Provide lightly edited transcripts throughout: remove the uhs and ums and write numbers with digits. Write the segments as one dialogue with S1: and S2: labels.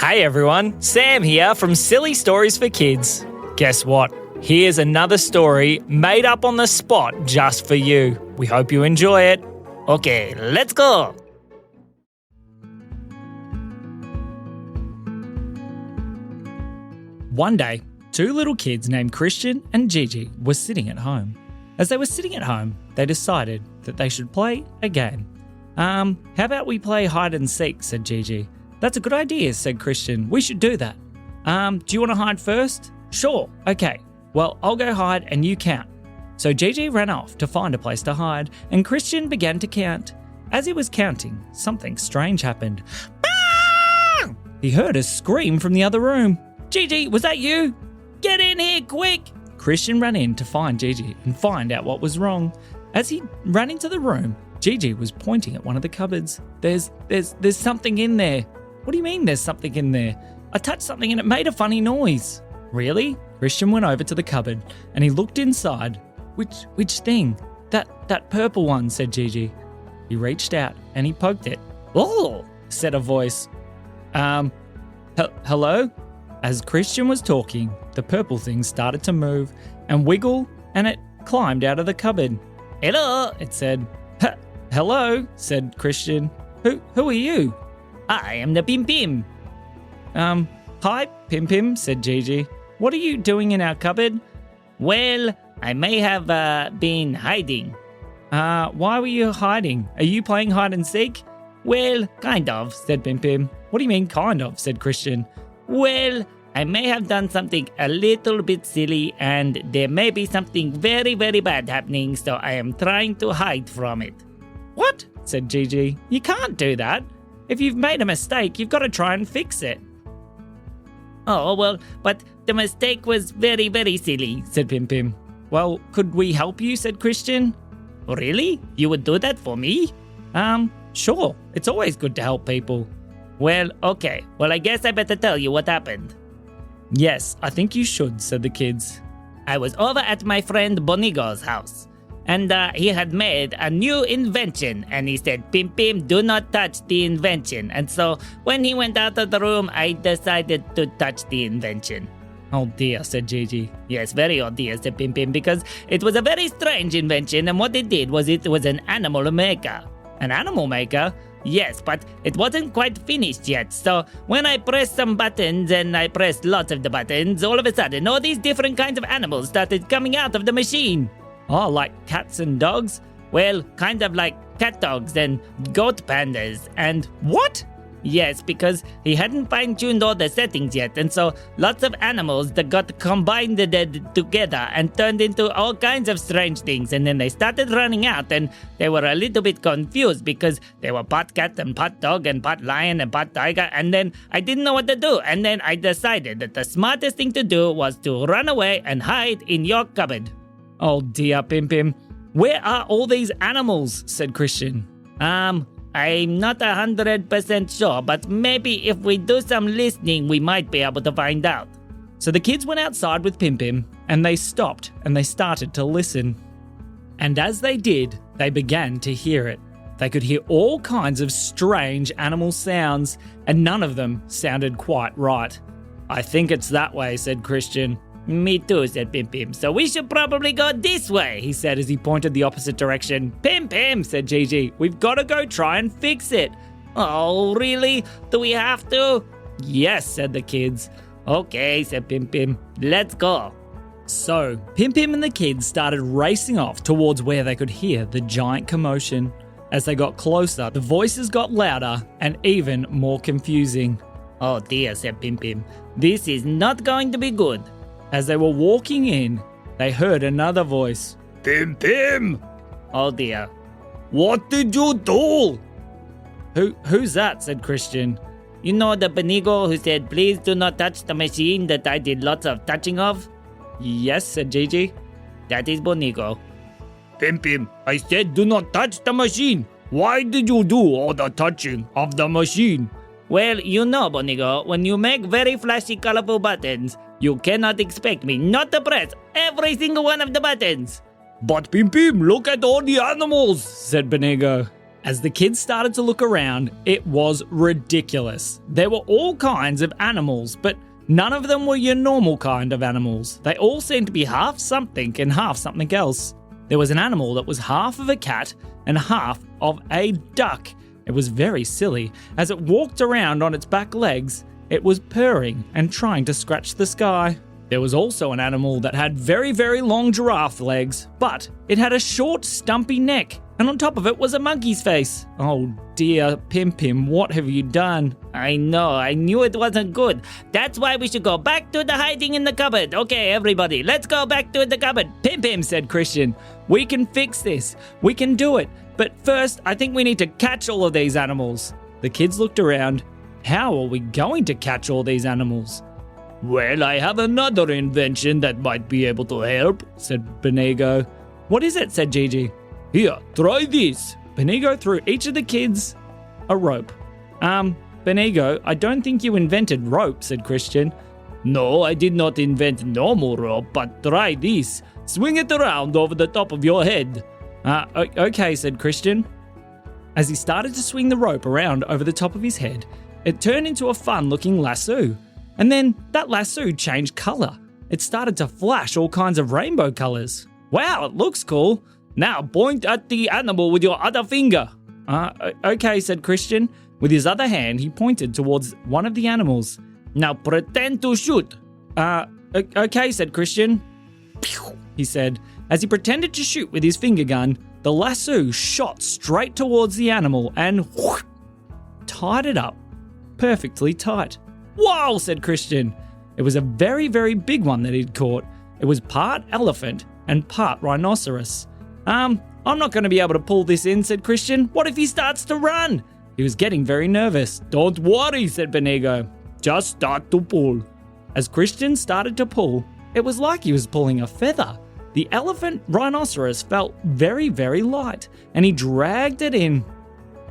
S1: Hey everyone, Sam here from Silly Stories for Kids. Guess what? Here's another story made up on the spot just for you. We hope you enjoy it. Okay, let's go. One day, two little kids named Christian and Gigi were sitting at home. As they were sitting at home, they decided that they should play a game. How about we play hide and seek, said Gigi. That's a good idea, said Christian. We should do that. Do you want to hide first? Sure. Okay. Well, I'll go hide and you count. So Gigi ran off to find a place to hide and Christian began to count. As he was counting, something strange happened. Bang! He heard a scream from the other room. Gigi, was that you? Get in here, quick! Christian ran in to find Gigi and find out what was wrong. As he ran into the room, Gigi was pointing at one of the cupboards. There's something in there. What do you mean there's something in there? I touched something and it made a funny noise. Really? Christian went over to the cupboard and he looked inside. Which thing? That purple one, said Gigi. He reached out and he poked it. Oh, said a voice. Hello? As Christian was talking, the purple thing started to move and wiggle and it climbed out of the cupboard. Hello, it said. Hello, said Christian. Who are you? I am the Pim Pim. Hi, Pim Pim, said Gigi. What are you doing in our cupboard? Well, I may have been hiding. Why were you hiding? Are you playing hide and seek? Well, kind of, said Pim Pim. What do you mean kind of, said Christian. Well, I may have done something a little bit silly and there may be something very, very bad happening, so I am trying to hide from it. What? Said Gigi. You can't do that. If you've made a mistake, you've got to try and fix it. Oh, well, but the mistake was very, very silly, said Pim Pim. Well, could we help you, said Christian. Really? You would do that for me? Sure. It's always good to help people. Well, okay. Well, I guess I better tell you what happened. Yes, I think you should, said the kids. I was over at my friend Bonigo's house, and he had made a new invention, and he said, Pim Pim, do not touch the invention. And so when he went out of the room, I decided to touch the invention. Oh dear, said Gigi. Yes, very oh dear, said Pim Pim, because it was a very strange invention, and what it did was it was an animal maker. An animal maker? Yes, but it wasn't quite finished yet, so when I pressed some buttons and I pressed lots of the buttons, all of a sudden all these different kinds of animals started coming out of the machine. Oh, like cats and dogs? Well, kind of like cat dogs and goat pandas and... What? Yes, because he hadn't fine-tuned all the settings yet, and so lots of animals that got combined together and turned into all kinds of strange things, and then they started running out, and they were a little bit confused because they were pot cat and pot dog and pot lion and pot tiger, and then I didn't know what to do, and then I decided that the smartest thing to do was to run away and hide in your cupboard. Oh dear, Pim Pim. Where are all these animals? Said Christian. I'm not 100% sure, but maybe if we do some listening, we might be able to find out. So the kids went outside with Pim Pim, and they stopped and they started to listen. And as they did, they began to hear it. They could hear all kinds of strange animal sounds, and none of them sounded quite right. I think it's that way, said Christian. Me too, said Pim Pim. So we should probably go this way, he said as he pointed the opposite direction. Pim Pim, said Gigi. We've got to go try and fix it. Oh, really? Do we have to? Yes, said the kids. Okay, said Pim Pim. Let's go. So, Pim Pim and the kids started racing off towards where they could hear the giant commotion. As they got closer, the voices got louder and even more confusing. Oh dear, said Pim Pim. This is not going to be good. As they were walking in, they heard another voice. Pim Pim! Oh dear. What did you do? Who's that? Said Christian. You know the Bonigo who said, please do not touch the machine that I did lots of touching of? Yes, said Gigi. That is Bonigo. Pim Pim, I said do not touch the machine. Why did you do all the touching of the machine? Well, you know, Bonigo, when you make very flashy, colorful buttons, you cannot expect me not to press every single one of the buttons. But Pim Pim, look at all the animals, said Bonigo. As the kids started to look around, it was ridiculous. There were all kinds of animals, but none of them were your normal kind of animals. They all seemed to be half something and half something else. There was an animal that was half of a cat and half of a duck. It was very silly. As it walked around on its back legs, it was purring and trying to scratch the sky. There was also an animal that had very, very long giraffe legs, but it had a short, stumpy neck, and on top of it was a monkey's face. Oh dear, Pim Pim, what have you done?
S2: I know, I knew it wasn't good. That's why we should go back to the hiding in the cupboard. Okay, everybody, let's go back to the cupboard.
S1: Pim Pim, said Christian. We can fix this. We can do it. But first, I think we need to catch all of these animals. The kids looked around. How are we going to catch all these animals?
S3: Well, I have another invention that might be able to help,
S1: said Benigo. What is it? Said Gigi.
S3: Here, try this.
S1: Benigo threw each of the kids a rope. Benigo, I don't think you invented rope, said Christian.
S3: No, I did not invent normal rope, but try this. Swing it around over the top of your head.
S1: Okay, said Christian. As he started to swing the rope around over the top of his head, it turned into a fun-looking lasso. And then that lasso changed colour. It started to flash all kinds of rainbow colours. Wow, it looks cool.
S3: Now point at the animal with your other finger.
S1: Okay, said Christian. With his other hand, he pointed towards one of the animals.
S3: Now pretend to shoot.
S1: Okay, said Christian. Pew, he said. As he pretended to shoot with his finger gun, the lasso shot straight towards the animal and whoosh, tied it up perfectly tight. Wow, said Christian. It was a very, very big one that he'd caught. It was part elephant and part rhinoceros. I'm not going to be able to pull this in, said Christian. What if he starts to run? He was getting very nervous.
S3: Don't worry, said Benigo. Just start to pull.
S1: As Christian started to pull, it was like he was pulling a feather. The elephant rhinoceros felt very, very light, and he dragged it in.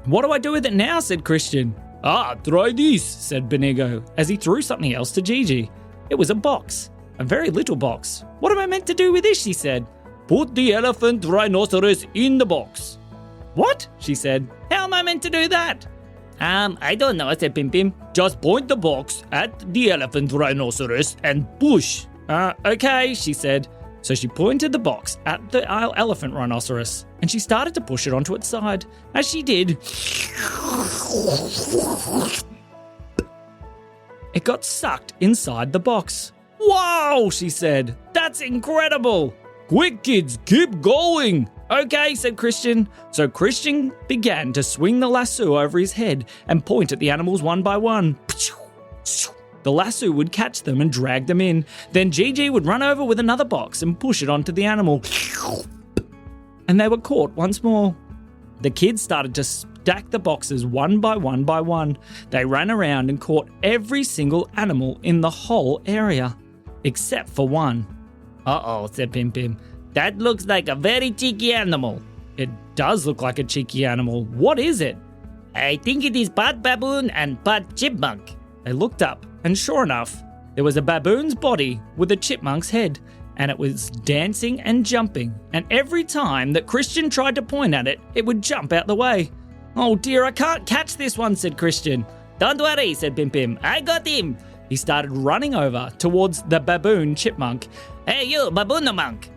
S1: What do I do with it now, said Christian.
S3: Try this,
S1: said Benigo, as he threw something else to Gigi. It was a box, a very little box. What am I meant to do with this, she said.
S3: Put the elephant rhinoceros in the box.
S1: What? She said. How am I meant to do that?
S2: I don't know, said Pim Pim.
S3: Just point the box at the elephant rhinoceros and push.
S1: Okay, she said. So she pointed the box at the elephant rhinoceros and she started to push it onto its side. As she did, it got sucked inside the box. Wow, she said. That's incredible.
S3: Quick, kids, keep going.
S1: Okay, said Christian. So Christian began to swing the lasso over his head and point at the animals one by one. The lasso would catch them and drag them in. Then Gigi would run over with another box and push it onto the animal. And they were caught once more. The kids started to stack the boxes one by one by one. They ran around and caught every single animal in the whole area, except for one.
S2: Uh-oh, said Pim Pim. That looks like a very cheeky animal.
S1: It does look like a cheeky animal. What is it?
S2: I think it is part baboon and part chipmunk.
S1: They looked up, and sure enough, there was a baboon's body with a chipmunk's head, and it was dancing and jumping, and every time that Christian tried to point at it, it would jump out the way. Oh dear, I can't catch this one, said Christian.
S2: Don't worry, said Pim Pim. I got him.
S1: He started running over towards the baboon chipmunk.
S2: Hey you, baboon monk.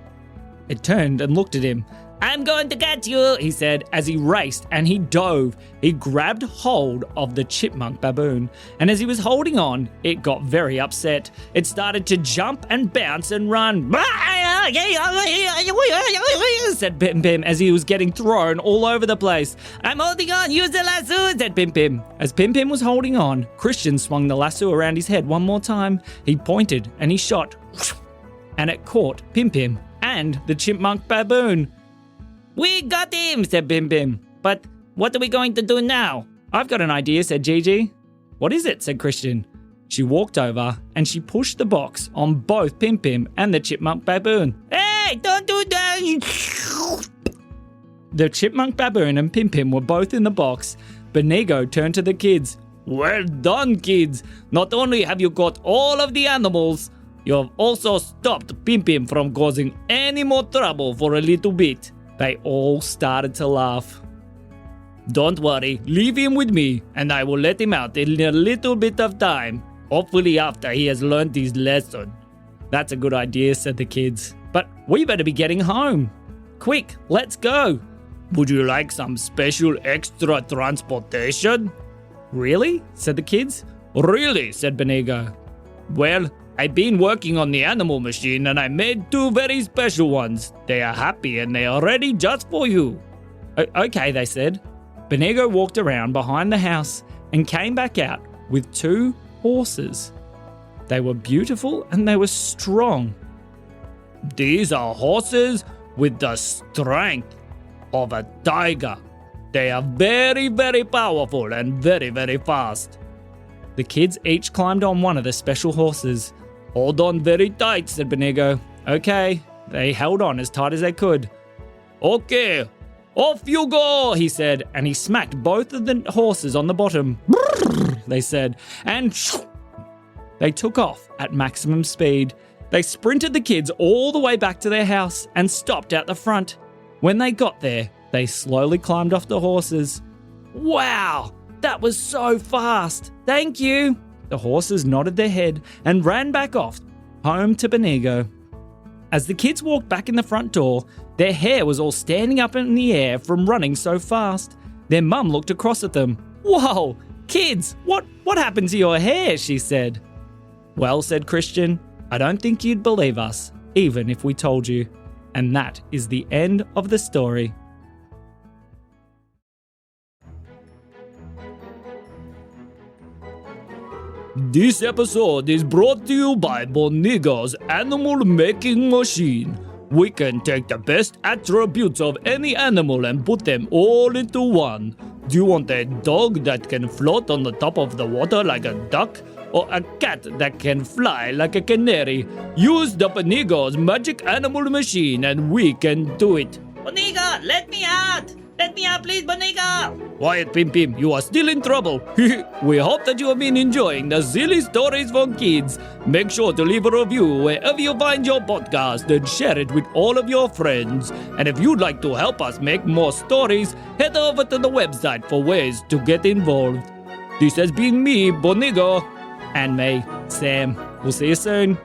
S1: It turned and looked at him.
S2: I'm going to catch you,
S1: he said as he raced and he dove. He grabbed hold of the chipmunk baboon, and as he was holding on, it got very upset. It started to jump and bounce and run. Said Pim Pim as he was getting thrown all over the place.
S2: I'm holding on, use the lasso, said Pim Pim.
S1: As Pim Pim was holding on, Christian swung the lasso around his head one more time. He pointed and he shot, and it caught Pim Pim and the chipmunk baboon.
S2: We got him, said Pim Pim. But what are we going to do now?
S1: I've got an idea, said Gigi. What is it, said Christian. She walked over and she pushed the box on both Pim Pim and the chipmunk baboon.
S2: Hey, don't do that!
S1: The chipmunk baboon and Pim Pim were both in the box. Benigo turned to the kids.
S3: Well done, kids. Not only have you got all of the animals, you have also stopped Pim Pim from causing any more trouble for a little bit.
S1: They all started to laugh.
S3: Don't worry, leave him with me, and I will let him out in a little bit of time. Hopefully after he has learned his lesson.
S1: That's a good idea, said the kids. But we better be getting home. Quick, let's go.
S3: Would you like some special extra transportation?
S1: Really? Said the kids.
S3: Really, said Benigo. Well, I've been working on the animal machine and I made 2 very special ones. They are happy and they are ready just for you.
S1: Okay, they said. Benigo walked around behind the house and came back out with 2 horses. They were beautiful and they were strong.
S3: These are horses with the strength of a tiger. They are very, very powerful and very, very fast.
S1: The kids each climbed on one of the special horses.
S3: Hold on very tight, said Benigo.
S1: Okay, they held on as tight as they could.
S3: Okay, off you go,
S1: he said, and he smacked both of the horses on the bottom. They said, and they took off at maximum speed. They sprinted the kids all the way back to their house and stopped out the front. When they got there, they slowly climbed off the horses. Wow, that was so fast. Thank you. The horses nodded their head and ran back off home to Benigo. As the kids walked back in the front door, their hair was all standing up in the air from running so fast. Their mum looked across at them. Whoa, kids, what happened to your hair? She said. Well, said Christian, I don't think you'd believe us, even if we told you. And that is the end of the story.
S3: This episode is brought to you by Benigo's Animal Making Machine. We can take the best attributes of any animal and put them all into one. Do you want a dog that can float on the top of the water like a duck? Or a cat that can fly like a canary? Use the Benigo's Magic Animal Machine and we can do it.
S2: Benigo, let me out! Let me out, please, Benigo!
S3: Quiet, Pim Pim, you are still in trouble. We hope that you have been enjoying the silly stories for kids. Make sure to leave a review wherever you find your podcast and share it with all of your friends. And if you'd like to help us make more stories, head over to the website for ways to get involved. This has been me, Benigo.
S1: And me, Sam. We'll see you soon.